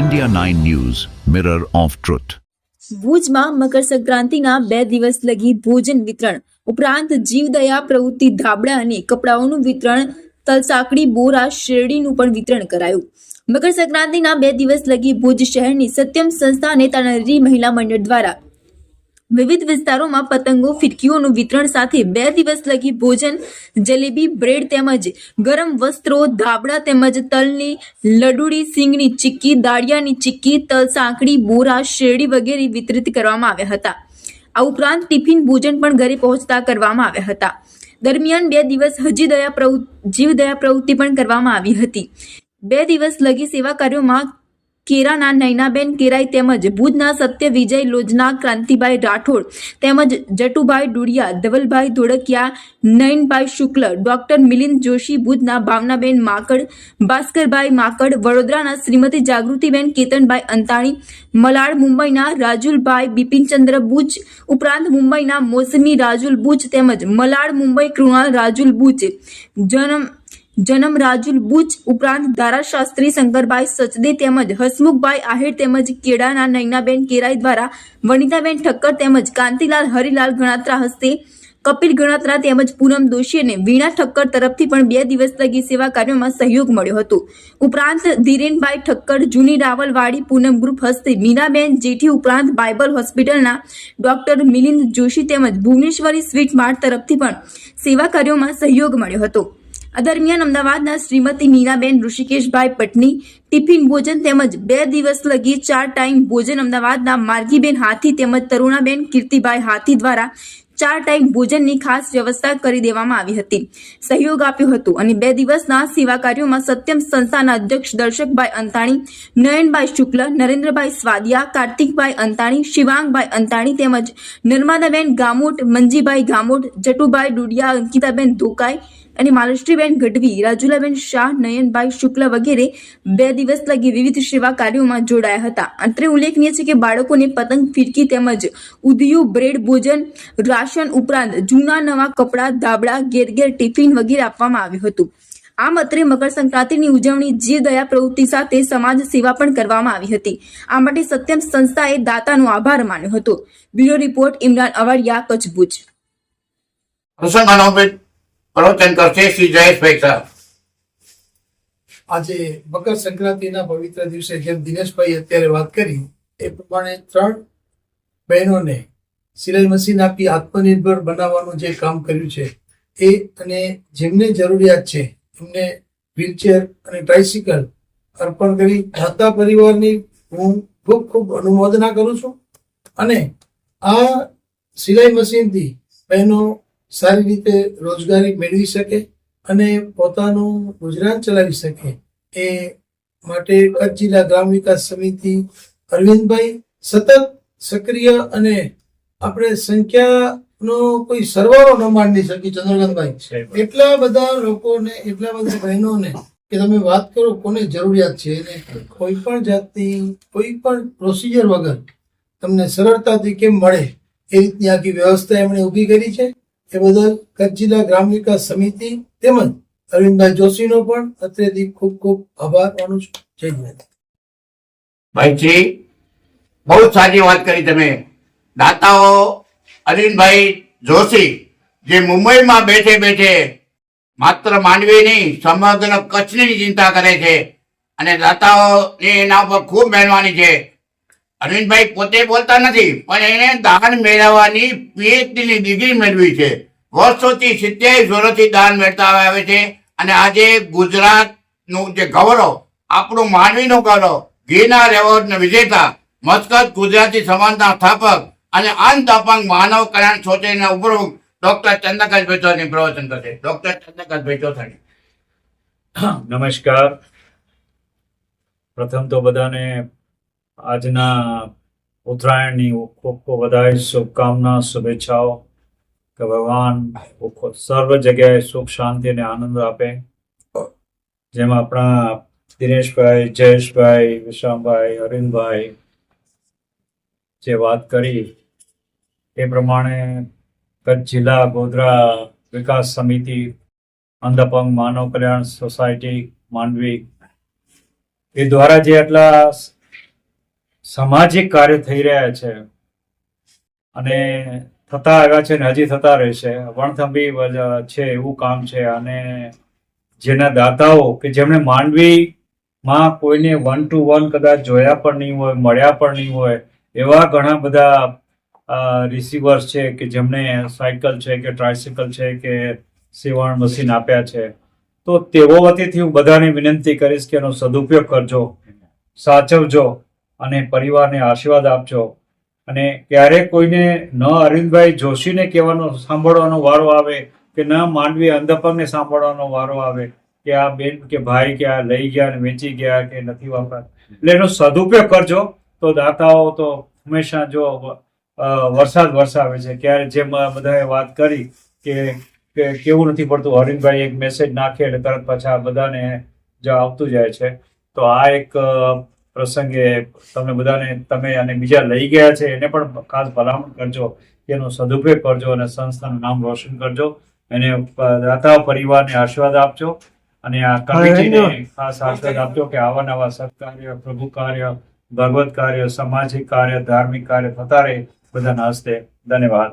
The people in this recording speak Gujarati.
India 9 News, Mirror of Truth. ભુજમાં મકર સંક્રાંતિના 2 દિવસ લગી ભોજન વિતરણ ઉપરાંત જીવદયા પ્રવૃત્તિ ધાબળા અને કપડાઓનું વિતરણ, તલસાકડી, બોરા, શેરડીનું પણ વિતરણ કરાયું. મકર સંક્રાંતિના 2 દિવસ લગી ભુજ શહેરની સત્યમ સંસ્થા અને તાનારીરી મહિલા મંડળ દ્વારા વિવિધ વિસ્તારોમાં પતંગો, ફિરકીઓનું વિતરણ સાથે 2 દિવસ લગી ભોજન, જલેબી, બ્રેડ તેમજ ગરમ વસ્ત્રો, ધાબળા તેમજ તલની લડુડી, સિંગની ચીક્કી, દાળિયાની ચીક્કી, તલ સાંકળી, બોરા, શેરડી વગેરે વિતરિત કરવામાં આવ્યા હતા. આ ઉપરાંત ટિફિન ભોજન પણ ઘરે પહોંચતા કરવામાં આવ્યા હતા. દરમિયાન 2 દિવસ જીવદયા પ્રવૃત્તિ પણ કરવામાં આવી હતી. 2 દિવસ લગી સેવા કાર્યોમાં કેરાના નૈનાબેન કેરાઈ તેમજ ભુજના સત્ય વિજય લોજના ક્રાંતિભાઈ રાઠોડ તેમજ જટુભાઈ ડુડિયા, ધવલભાઈ ધોળકિયા, નયનભાઈ શુક્લ, ડોક્ટર મિલિંદ જોશી, ભુજના ભાવનાબેન માકડ, ભાસ્કરભાઈ માકડ, વડોદરાના શ્રીમતી જાગૃતિબેન કેતનભાઈ અંતાણી, મલાડ મુંબઈના રાજુલભાઈ બિપિનચંદ્ર બુચ ઉપરાંત મુંબઈના મોસમી રાજુલ બુચ તેમજ મલાડ મુંબઈ કૃણાલ રાજુલ બુચ, જનમ રાજુલ બુચ ઉપરાંત ધારાશાસ્ત્રી શંકરભાઈ સચદે તેમજ હસમુખભાઈ આહિર તેમજ કેડાના નૈનાબેન કેરાઈ દ્વારા વનિતાબેન ઠક્કર તેમજ કાંતિલાલ હરિલાલ ગણાત્રા હસ્તે, કપિલ ગણાત્રા તેમજ પૂનમ દોશી અને વીણા ઠક્કર તરફથી પણ 2 દિવસ લગી સેવા કાર્યોમાં સહયોગ મળ્યો હતો. ઉપરાંત ધીરેનભાઈ ઠક્કર, જૂની રાવલવાડી પૂનમ ગ્રુપ હસ્તે મીનાબેન જેઠી ઉપરાંત બાઇબલ હોસ્પિટલના ડોક્ટર મિલિંદ જોશી તેમજ ભુવનેશ્વરી સ્વીટ માર્ટ તરફથી પણ સેવા કાર્યોમાં સહયોગ મળ્યો હતો. આ દરમિયાન અમદાવાદના શ્રીમતી મીનાબેન ઋષિકેશભાઈ પટની ટિફિન ભોજન તેમજ 2 દિવસ લગી 4 ટાઈમ ભોજન અમદાવાદના માર્ગીબેન હાથી તેમજ તરુણાબેન કીર્તિભાઈ હાથી દ્વારા 4 ટાઈમ ભોજનની ખાસ વ્યવસ્થા કરી દેવામાં આવી હતી. સહયોગ આપ્યો હતો અને 2 દિવસના સેવા કાર્યોમાં સત્યમ સંસ્થાના અધ્યક્ષ દર્શકભાઈ અંતાણી, નયનભાઈ શુક્લ, નરેન્દ્રભાઈ સ્વાદિયા, કાર્તિકભાઈ અંતાણી, શિવાંગભાઈ અંતાણી તેમજ નર્મદાબેન ગામોટ, મંજીભાઈ ગામોટ, જટુભાઈ ડુડિયા, અંકિતાબેન ધોકાઈ અને માલશ્રીબેન ગઢવી, રાજુલાબેન શાહ, નયનભાઈ શુક્લ વગેરે 2 દિવસ લગી વિવિધ સેવા કાર્યોમાં જોડાયા હતા. અંતરે ઉલ્લેખનીય છે કે બાળકોને પતંગ, ફિરકી તેમજ ઉધિયું, બ્રેડ, ભોજન, રાશન ઉપરાંત જૂના નવા કપડાં, ધાબળા, ઘેર ટિફિન વગેરે આપવામાં આવ્યું હતું. આમ અત્રે મકર સંક્રાંતિની ઉજવણી જીવદયા પ્રવૃત્તિ સાથે સમાજ સેવા પણ કરવામાં આવી હતી. આ માટે સત્યમ સંસ્થાએ દાતાનો આભાર માન્યો હતો. Bureau report, Imran Avadiya, Kutch, Bhuj. પ્રવચન કરશે શ્રી જયેશભાઈ સાહેબ. આજે મકર સંક્રાંતિના પવિત્ર દિવસે જેમ દિનેશભાઈ અત્યારે વાત કરી એ પ્રમાણે 3 બહેનોને સિલાઈ મશીન આપી આત્મનિર્ભર બનાવવાનું જે કામ કર્યું છે એ, અને જેમને જરૂરિયાત છે એમને વ્હીલચેર અને ટ્રાઇસિકલ અર્પણ કરી દાતા પરિવારની હું ખૂબ ખૂબ અનુમોદના કરું છું. અને આ સિલાઈ મશીનથી બહેનો સારી રીતે રોજગારી મેળવી શકે અને પોતાનું ગુજરાન ચલાવી શકે એ માટે કચ્છ જિલ્લા ગ્રામ વિકાસ સમિતિ અરવિંદભાઈ સતત સક્રિય, અને આપણે સંખ્યાનો કોઈ સરવાળો ન માંડી શકી ચંદ્રકાંતભાઈ, એટલા બધા લોકોને, એટલા બધા બહેનોને કે તમે વાત કરો કોને જરૂરિયાત છે એને કોઈ પણ જાતની કોઈ પણ પ્રોસિજર વગર તમને સરળતાથી કેમ મળે એ રીતની આખી વ્યવસ્થા એમણે ઊભી કરી છે. એ બદલ કચ્છ જિલ્લા ગ્રામ વિકાસ સમિતિ તેમજ અરવિંદભાઈ જોશીનો પણ અત્રેથી ખૂબ ખૂબ આભાર માનું છું. જય હિન્દ. ભાઈજી, બહુ સારી વાત કરી તમે. દાતાઓ અરવિંદભાઈ જોશી જે મુંબઈમાં બેઠે બેઠે માત્ર માંડવી નહીં સમગ્ર કચ્છની ચિંતા કરે છે અને દાતાઓની એના ઉપર ખૂબ મહેરબાની છે. અરવિંદભાઈ પોતે બોલતા નથી પણ એને દાન મેળવવાની PhD ની ડિગ્રી મેળવી છે. વર્ષોથી 27 વર્ષથી દાન મેળવતા આવે છે અને આજે ગુજરાતનું જે ગૌરવ, આપણું માંડવીનું ગૌરવ, ગિરનાર એવોર્ડના વિજેતા, મસ્કત ગુજરાતી સમાજના સ્થાપક અને અંત અપંગ માનવ કલ્યાણ સોસાયટીના ઉપપ્રમુખ ડોક્ટર ચંદ્રકાંતભાઈ ચૌધરી પ્રવચન કરશે. ડોક્ટર ચંદ્રકાંતભાઈ ચૌધરી. નમસ્કાર. પ્રથમ તો બધાને આજના ઉત્તરાયણની ખૂબ ખૂબ વધારે શુભકામના, શુભેચ્છાઓ. કે ભગવાન સર્વ જગ્યાએ સુખ, શાંતિ અને આનંદ આપે. જેમાં આપણા દિનેશભાઈ, જયેશભાઈ, વિશ્રામભાઈ, અરવિંદભાઈ જે વાત કરી એ પ્રમાણે કચ્છ જિલ્લા ગોધરા વિકાસ સમિતિ, અંધપંગ માનવ કલ્યાણ સોસાયટી માંડવી એ દ્વારા જે આટલા સામાજિક કાર્ય થઈ રહ્યા છે અને થતા આવ્યા છે ને હજી થતા રહેશે. વણથંભી છે એવું કામ છે. અને જેના દાતાઓ કે જેમણે માંડવીમાં કોઈને 1 to 1 કદાચ જોયા પણ નહીં હોય, મળ્યા પણ નહીં હોય, એવા ઘણા બધા રિસીવર્સ છે કે જેમણે સાયકલ છે કે ટ્રાયસિકલ છે કે સીવણ મશીન આપ્યા છે. તો તેઓ વતીથી હું બધાને વિનંતી કરીશ કે એનો સદુપયોગ કરજો, સાચવજો અને પરિવારને આશીર્વાદ આપજો. અને ક્યારેક કોઈને ન અરવિંદભાઈ જોશીને કહેવાનો સાંભળવાનો વારો આવે કે ન માંડવી અંધપગને સાંભળવાનો વારો આવે કે આ બેન કે ભાઈ કે આ લઈ ગયા ને વેચી ગયા કે નથી વાપરતા, એટલે એનો સદુપયોગ કરજો. તો દાતાઓ તો હંમેશા જો વરસાદ વરસાવે છે. ક્યારે જેમ બધાએ વાત કરી કે કેવું નથી પડતું, અરવિંદભાઈ એક મેસેજ નાખે એટલે તરત પાછા બધાને જ આવતું જાય છે. તો આ એક પ્રસંગે તમને બધાને, તમે અને બીજા લઈ ગયા છે એને પણ ખાસ ભલામણ કરજો કે એનો સદુપયોગ કરજો અને સંસ્થાનું નામ રોશન કરજો. એને દાતા પરિવારને આશીર્વાદ આપજો અને આ કમિટીને ખાસ આશીર્વાદ આપજો કે આવા નવા સત્કાર્ય, પ્રભુ કાર્ય, ભગવત કાર્ય, સામાજિક કાર્ય, ધાર્મિક કાર્ય થતા રહે બધાના હસ્તે. ધન્યવાદ.